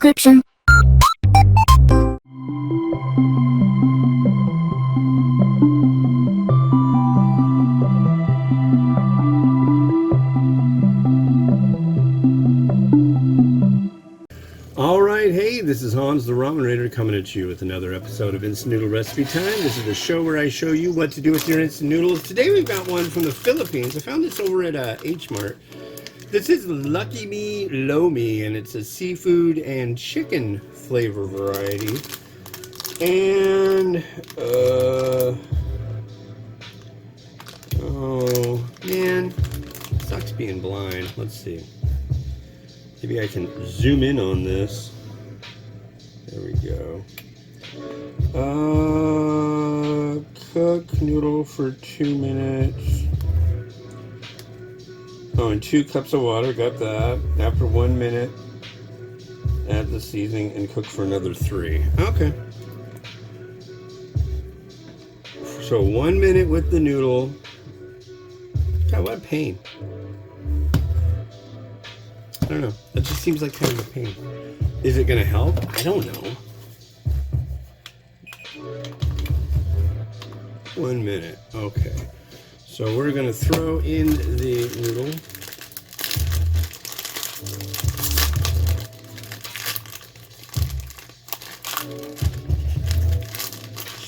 description. Alright, hey, this is Hans the Ramen Raider coming at you with another episode of Instant Noodle Recipe Time. This is the show where I show you what to do with your instant noodles. Today we've got one from the Philippines. I found this over at H-Mart. This is Lucky Me Lomi, and it's a seafood and chicken flavor variety. And, oh, man, sucks being blind. Let's see. Maybe I can zoom in on this. There we go. Cook noodle for 2 minutes. Oh, and 2 cups of water, got that. After 1 minute, add the seasoning and cook for another 3. Okay. So 1 minute with the noodle. God, what a pain. I don't know. That just seems like kind of a pain. Is it going to help? I don't know. 1 minute. Okay. So we're going to throw in the noodle.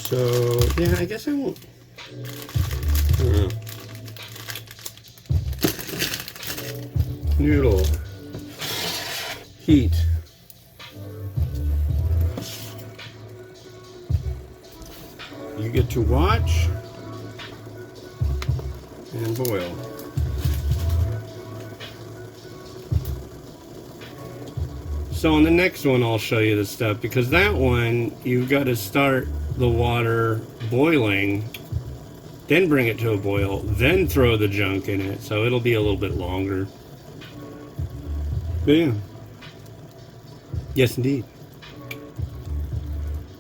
So, yeah, I guess I won't. I don't know. Noodle. Heat. You get to watch and boil. So on the next one I'll show you the stuff, because that one you've got to start the water boiling, then bring it to a boil, then throw the junk in it, so it'll be a little bit longer. But yeah. Yes, indeed.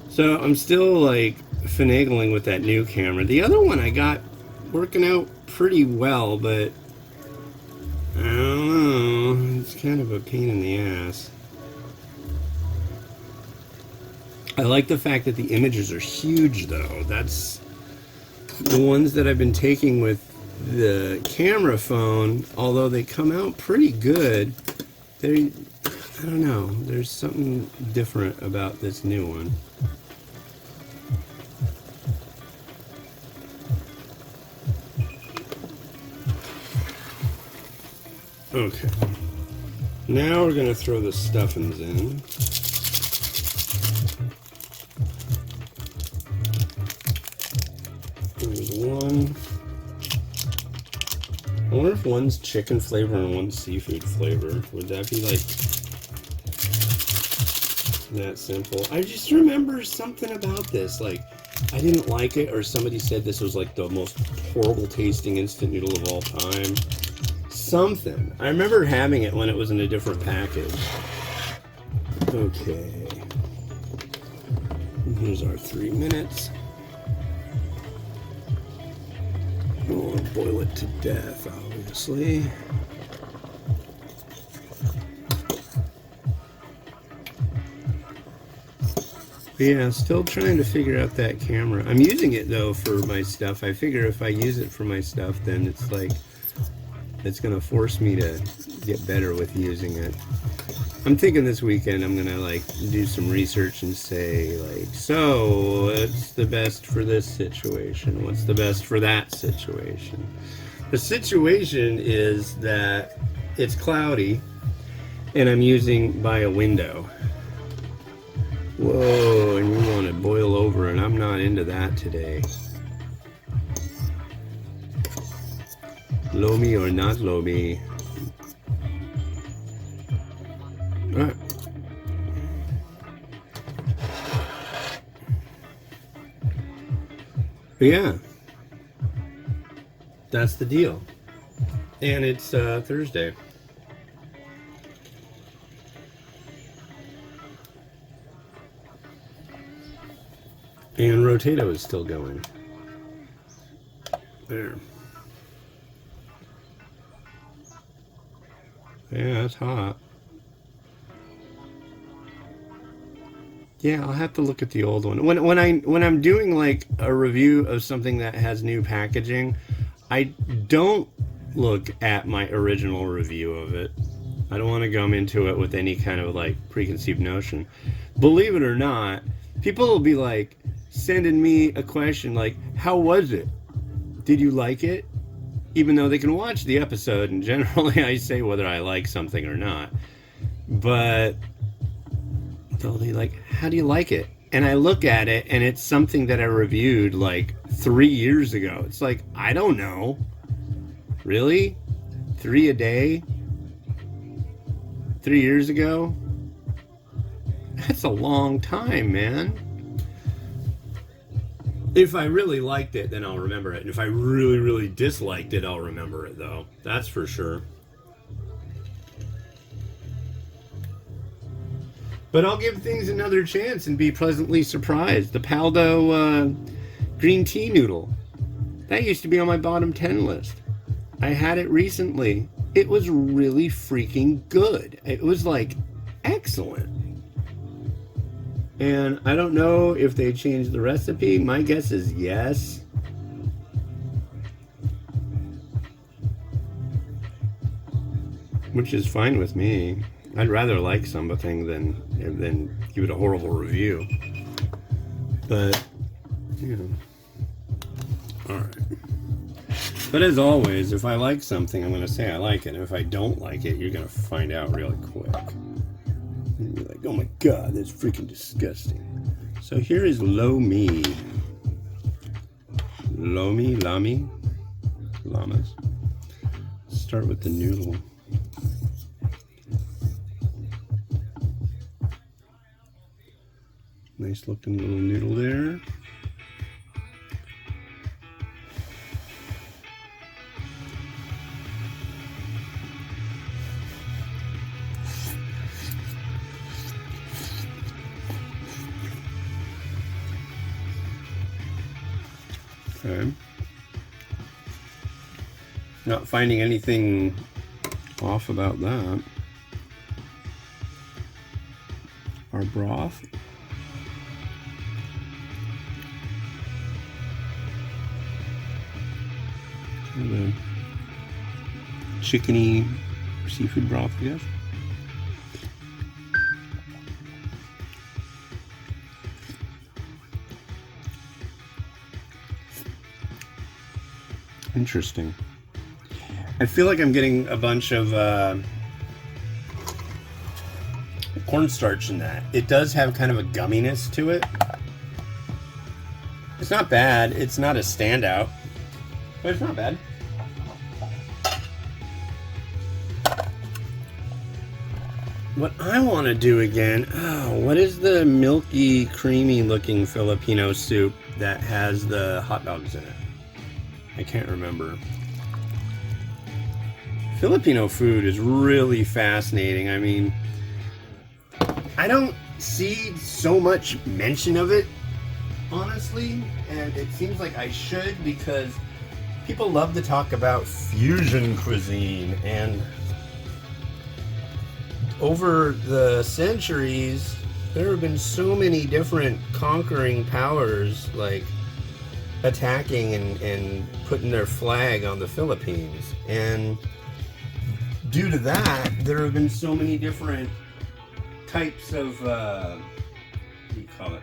So I'm still like finagling with that new camera. The other one I got working out pretty well, but I don't know. It's kind of a pain in the ass. I like the fact that the images are huge, though. That's the ones that I've been taking with the camera phone. Although they come out pretty good, I don't know, there's something different about this new one. Okay. Now we're going to throw the stuffings in. There's one. I wonder if one's chicken flavor and one's seafood flavor. Would that be like that simple? I just remember something about this, like I didn't like it, or somebody said this was like the most horrible tasting instant noodle of all time. Something. I remember having it when it was in a different package. Okay. And here's our 3 minutes. We'll boil it to death, obviously. Yeah, still trying to figure out that camera. I'm using it though for my stuff. I figure if I use it for my stuff, then it's like it's gonna force me to get better with using it. I'm thinking this weekend I'm gonna like do some research and say like, so what's the best for this situation? What's the best for that situation? The situation is that it's cloudy and I'm using by a window. Whoa, and you want to boil over, and I'm not into that today. Lomi or not Lomi. Alright. But yeah. That's the deal. And it's Thursday. And Rotato is still going. There. Yeah, that's hot. Yeah, I'll have to look at the old one. When I'm doing like a review of something that has new packaging, I don't look at my original review of it. I don't want to come into it with any kind of like preconceived notion. Believe it or not, people will be like sending me a question like, "How was it? Did you like it?" Even though they can watch the episode, and generally I say whether I like something or not. But they'll be like, "How do you like it?" And I look at it, and it's something that I reviewed like 3 years ago. It's like, I don't know. Really? 3 a day? 3 years ago? That's a long time, man. If I really liked it, then I'll remember it. And if I really, really disliked it, I'll remember it, though. That's for sure. But I'll give things another chance and be pleasantly surprised. The Paldo green tea noodle. That used to be on my bottom 10 list. I had it recently. It was really freaking good. It was like excellent. And I don't know if they changed the recipe. My guess is yes. Which is fine with me. I'd rather like something than give it a horrible review. But, you know. Alright. But as always, if I like something, I'm going to say I like it. And if I don't like it, you're going to find out really quick. You'll be like, oh my god, that's freaking disgusting. So here is Lomi. Lomi? Llamas. Let's start with the noodle. Nice looking little noodle there. Okay. Not finding anything off about that. Our broth. The chickeny seafood broth, I guess. Interesting. I feel like I'm getting a bunch of cornstarch in that. It does have kind of a gumminess to it. It's not bad. It's not a standout, but it's not bad. What I want to do again, what is the milky, creamy looking Filipino soup that has the hot dogs in it? I can't remember. Filipino food is really fascinating. I mean, I don't see so much mention of it, honestly, and it seems like I should, because people love to talk about fusion cuisine, and over the centuries there have been so many different conquering powers like attacking and putting their flag on the Philippines, and due to that there have been so many different types of what do you call it,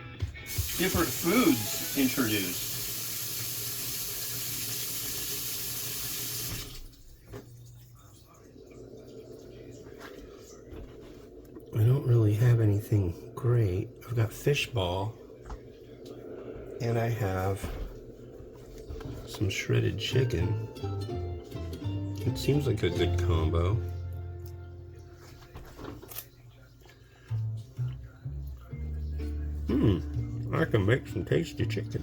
different foods introduced. I don't really have anything great. I've got fish ball, and I have some shredded chicken. It seems like a good combo. I can make some tasty chicken.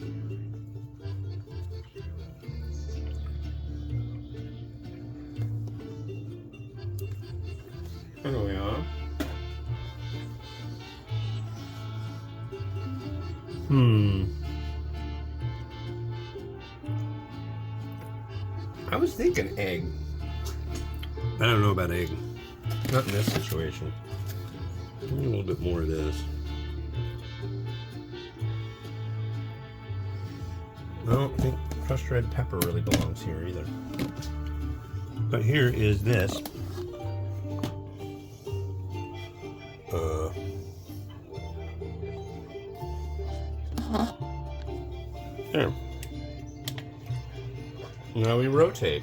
There we are. I was thinking egg. I don't know about egg. Not in this situation. Give me a little bit more of this. I don't think crushed red pepper really belongs here either. But here is this. There. Now we rotate.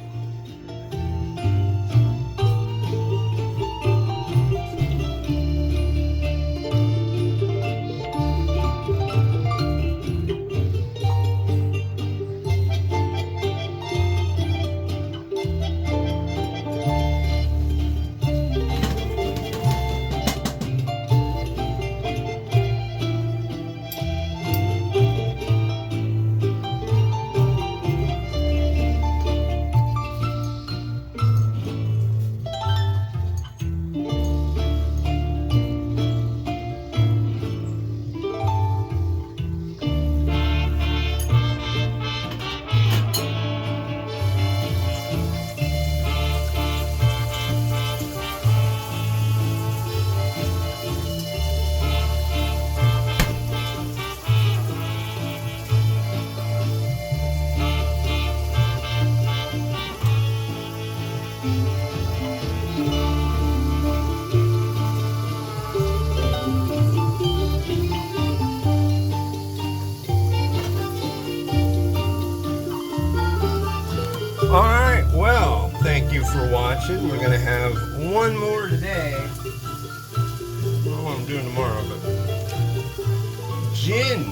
Alright, well, thank you for watching. We're going to have one more today. I don't know what I'm doing tomorrow, but Gin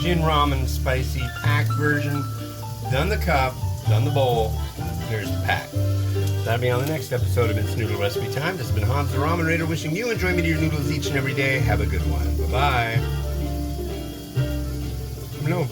ramen spicy pack version. Done the cup, done the bowl. Here's the pack. That'll be on the next episode of It's Noodle Recipe Time. This has been Hans the Ramen Raider wishing you enjoyment of your noodles each and every day. Have a good one. Bye-bye. No.